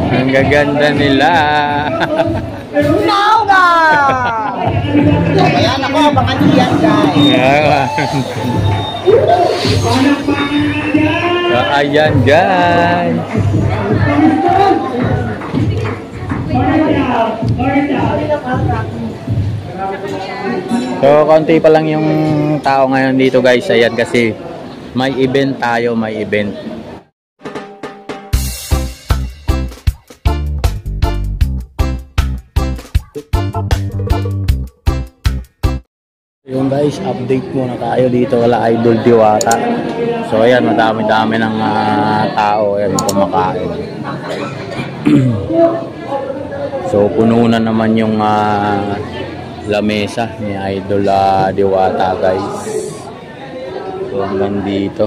Ang gaganda nila. Now na! Ayan ako, baka niyan guys. Ayan guys. So, konti pa lang yung tao ngayon dito guys. Ayan kasi may event tayo, may event. Yung guys, update muna tayo dito wala Idol Diwata. So ayan, madami-dami ng tao ayan kumakain. So puno na naman yung lamesa ni Idol Diwata guys. So hanggang dito.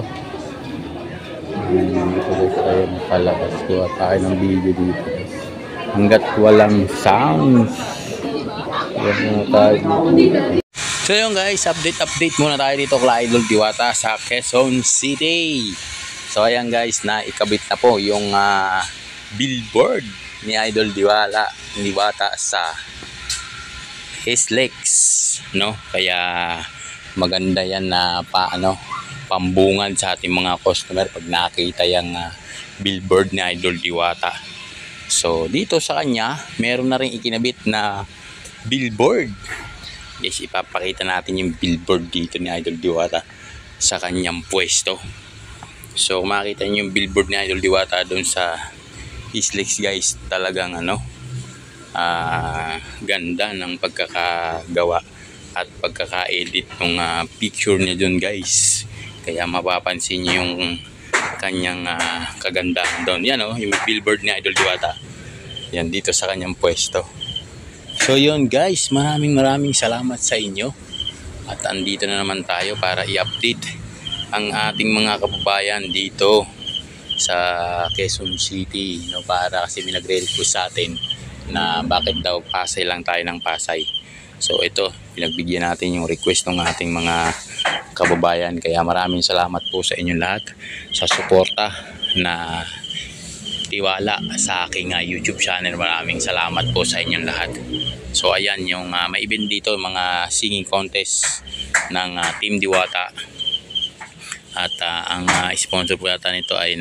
Dito guys, ayan palabas ko tayo ng video dito guys. Hanggat walang sounds. Ayan muna tayo dito. So yun guys, update muna tayo dito kay Idol Diwata sa Quezon City. So ayan guys, naikabit na po yung billboard ni Idol Diwata sa SLEX, no? Kaya maganda yan na pambungan sa ating mga customer pag nakita yung billboard ni Idol Diwata. So dito sa kanya, meron na rin ikinabit na billboard. Yes, ipapakita natin yung billboard dito ni Idol Diwata sa kanyang pwesto. So, makita niyo yung billboard ni Idol Diwata doon sa SLEX guys. Talagang ganda ng pagkakagawa at pagkaka-edit ng picture niya doon guys. Kaya mapapansin niyo yung kanyang kagandahan doon. Yan yung billboard ni Idol Diwata. Yan dito sa kanyang pwesto. So yun guys, maraming salamat sa inyo. At andito na naman tayo para i-update ang ating mga kababayan dito sa Quezon City, no? Para kasi may nagre-request sa atin na bakit daw Pasay lang tayo ng Pasay. So ito, pinagbigyan natin yung request ng ating mga kababayan. Kaya maraming salamat po sa inyong lahat sa suporta na tiwala sa aking YouTube channel. Maraming salamat po sa inyong lahat. So ayan yung may event dito, mga singing contest ng Team Diwata. At ang sponsor po yata nito ay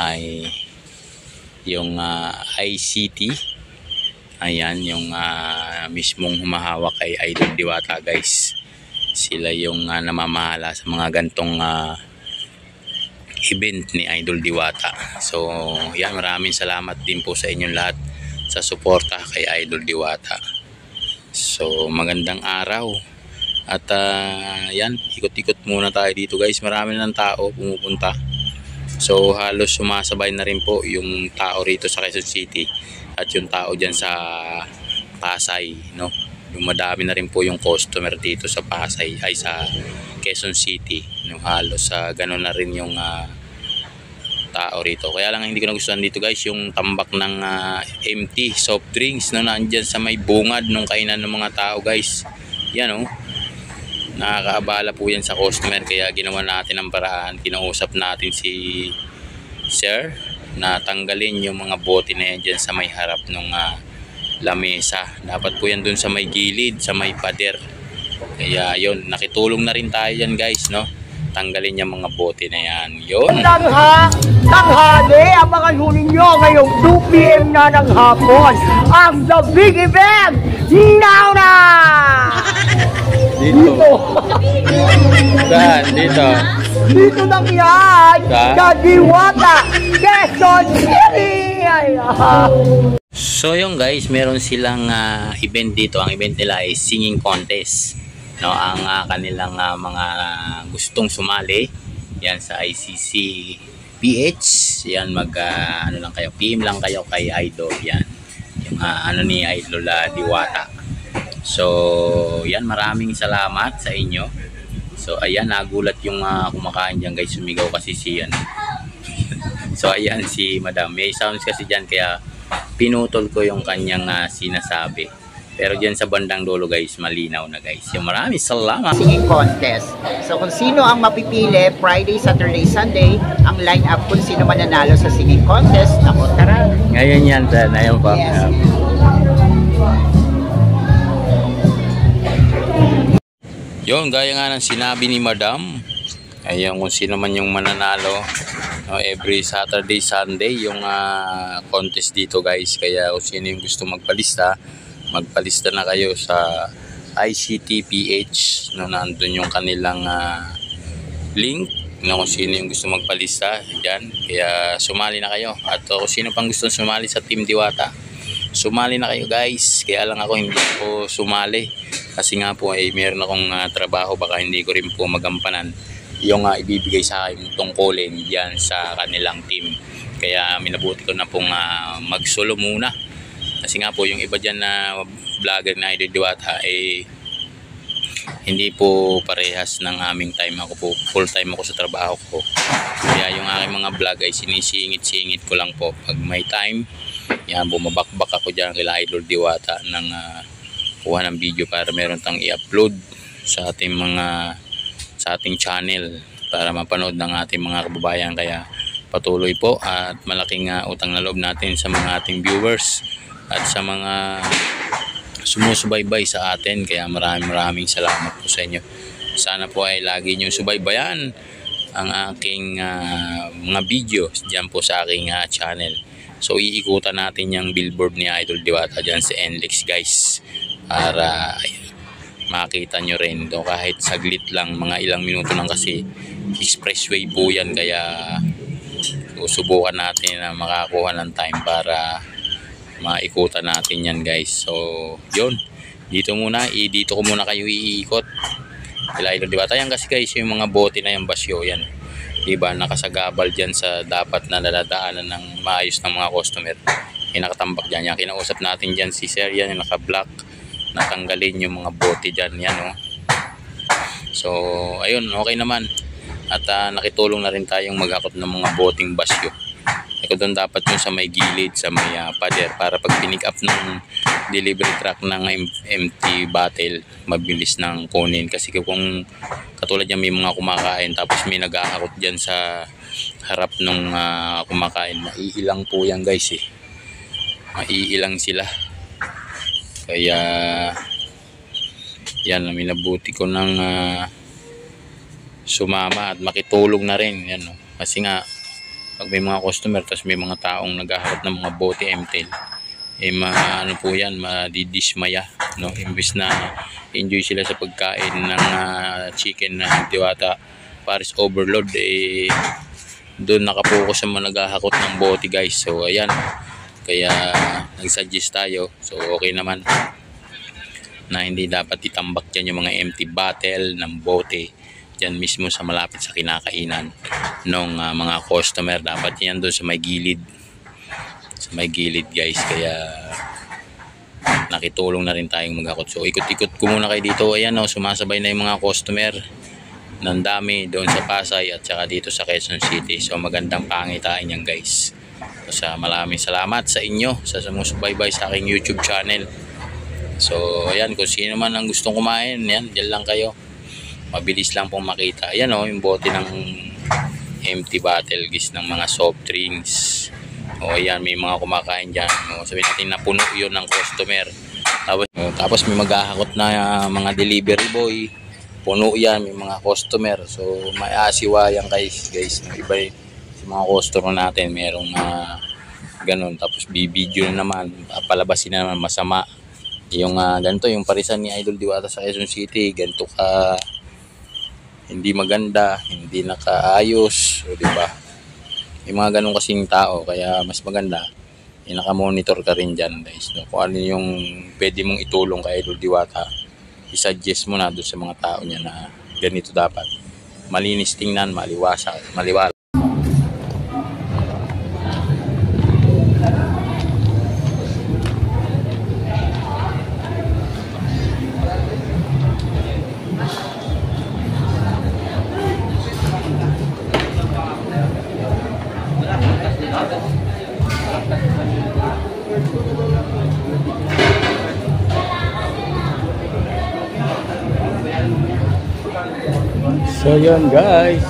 ay yung ICT. Ayan yung mismong humahawak kay Idol Diwata guys. Sila yung namamahala sa mga gantong event ni Idol Diwata. So yan, maraming salamat din po sa inyong lahat sa suporta kay Idol Diwata. So magandang araw. At yan, ikot-ikot muna tayo dito guys. Marami ng tao pumupunta. So halos sumasabay na rin po yung tao rito sa Quezon City at yung tao dyan sa Pasay, no? Yung madami na rin po yung customer dito sa Pasay ay sa Quezon City, no? Halos gano'n na rin yung tao rito. Kaya lang hindi ko nagustuhan dito guys yung tambak ng empty soft drinks, no? Nandyan sa may bungad nung kainan ng mga tao guys. Yan nakakaabala po yan sa customer. Kaya ginawa natin ang paraan, kinausap natin si sir na tanggalin yung mga bote na yan dyan sa may harap ng lamesa. Dapat po yan dun sa may gilid, sa may pader. Kaya yun, nakitulong na rin tayo yan guys, no? Tanggalin yung mga bote na yan. Yun. Tanghali, abangan ho ninyo ngayong 2 PM na ng hapon ang The Big Event now na! Dito. Saan? Dito. Dito lang yan! Saan? Sa Diwata, Quezon City! So yung guys, meron silang event dito. Ang event nila ay singing contest. No, ang kanilang mga gustong sumali yan sa ICC PH, yan lang kayo, PM lang kayo kay Idol, yan yung ni Idol Diwata. So yan, maraming salamat sa inyo. So ayan, nagulat yung kumakain dyan guys, sumigaw kasi si so ayan si Madam, may sounds kasi dyan kaya pinutol ko yung kanyang sinasabi. Pero dyan sa bandang dulo guys, malinaw na guys. Yung maraming salamat. Singing contest. So kung sino ang mapipili, Friday, Saturday, Sunday, ang line-up kung sino mananalo sa singing contest. Ako, tara. Ngayon yan, sir. Ngayon pa. Yes. Yun, gaya nga ng sinabi ni Madam. Ayun, kung sino man yung mananalo. No, every Saturday, Sunday, yung contest dito guys. Kaya kung sino yung gusto magpalista na kayo sa ICTPH. No, nandun yung kanilang link. No, kung sino yung gusto magpalista dyan. Kaya sumali na kayo. At kung sino pang gusto sumali sa Team Diwata, sumali na kayo guys. Kaya lang ako hindi ko sumali. Kasi nga po ay meron akong trabaho. Baka hindi ko rin po magampanan yung ibibigay sa akin tungkulin diyan sa kanilang team. Kaya minabuti ko na pong mag-solo muna. Kasi nga po yung iba dyan na vlogger na Idol Diwata hindi po parehas ng aming time. Ako po full time ako sa trabaho ko. Kaya yung aking mga vlog ay sinisingit-singit ko lang po. Pag may time, yan, bumabakbak ako dyan kila Idol Diwata ng kuha ng video para meron tang i-upload sa ating channel para mapanood ng ating mga kababayan. Kaya patuloy po at malaking utang na loob natin sa mga ating viewers at sa mga sumusubaybay sa atin. Kaya maraming salamat po sa inyo. Sana po ay lagi nyo subaybayan ang aking mga video dyan po sa aking channel. So iikutan natin yung billboard ni Idol Diwata dyan sa NLEX guys para makita nyo rin do, kahit saglit lang, mga ilang minuto lang kasi expressway po yan. Kaya susubukan natin na makakuha ng time para maikutan natin yan guys. So yun, dito ko muna kayo iikot kila Idol Diwata. Yan kasi guys yung mga bote na yung basyo yan, diba, nakasagabal dyan sa dapat na dadaanan ng maayos ng mga customer. Nakatambak dyan, yan kinausap natin dyan si sir, yan yung naka-block, natanggalin yung mga bote dyan yan, oh. So ayun, okay naman. At nakitulong na rin tayong maghakot ng mga boteng basyo. Ito doon dapat yung sa may gilid, sa may pader, para pag pinick up ng delivery truck ng empty bottle, mabilis nang kunin. Kasi kung katulad yan may mga kumakain tapos may naghahakot dyan sa harap ng kumakain, maiilang po yan guys eh. Maiilang sila. Kaya yan, minabuti ko ng sumama at makitulong na rin yan, no? Kasi nga pag may mga customer tapos may mga taong naghaharap ng mga bote empty, ano po yan, madidismaya, no? Imbis na enjoy sila sa pagkain ng chicken na Diwata Paris Overload, doon nakapokus sa mga naghahakot ng bote guys. So ayan, kaya nag-suggest tayo. So okay naman na hindi dapat itambak dyan yung mga empty bottle ng bote dyan mismo sa malapit sa kinakainan ng mga customer. Dapat yan doon sa may gilid, guys. Kaya nakitulong na rin tayong maghakot. So ikot-ikot ko muna kayo dito. Ayan, oh, sumasabay na yung mga customer ng dami doon sa Pasay at saka dito sa Quezon City. So magandang pangitain yan guys. So maraming salamat sa inyo sa sumusubaybay sa aking YouTube channel. So ayan, kung sino man ang gustong kumain, yan, dyan lang kayo. Mabilis lang pong makita. Ayan, oh, yung bote ng empty bottle guys ng mga soft drinks. O ayan, may mga kumakain dyan. O, sabihin natin na puno yun ng customer. Tapos may maghahakot na mga delivery boy. Puno yan, may mga customer. So may asiwa yan guys. Iba yung mga customer natin, merong ganun. Tapos bibidyo na naman, palabasin na naman masama. Yung ganito, yung parisan ni Idol Diwata sa Quezon City, ganito ka hindi maganda, hindi nakaayos, o diba? May mga ganun kasing tao, kaya mas maganda naka-monitor ka rin dyan guys, no? Kung ano yung pwede mong itulong kay Idol Diwata, isuggest mo na doon sa mga tao niya na ganito dapat, malinis tingnan, maliwala. So yun guys.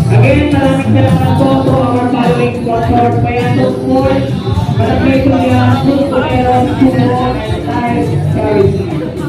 Again, maraming salamat po to our following sponsors. Payato Sports, Malagay Kuya, Super Aeron, Sumo, and Tires Charity.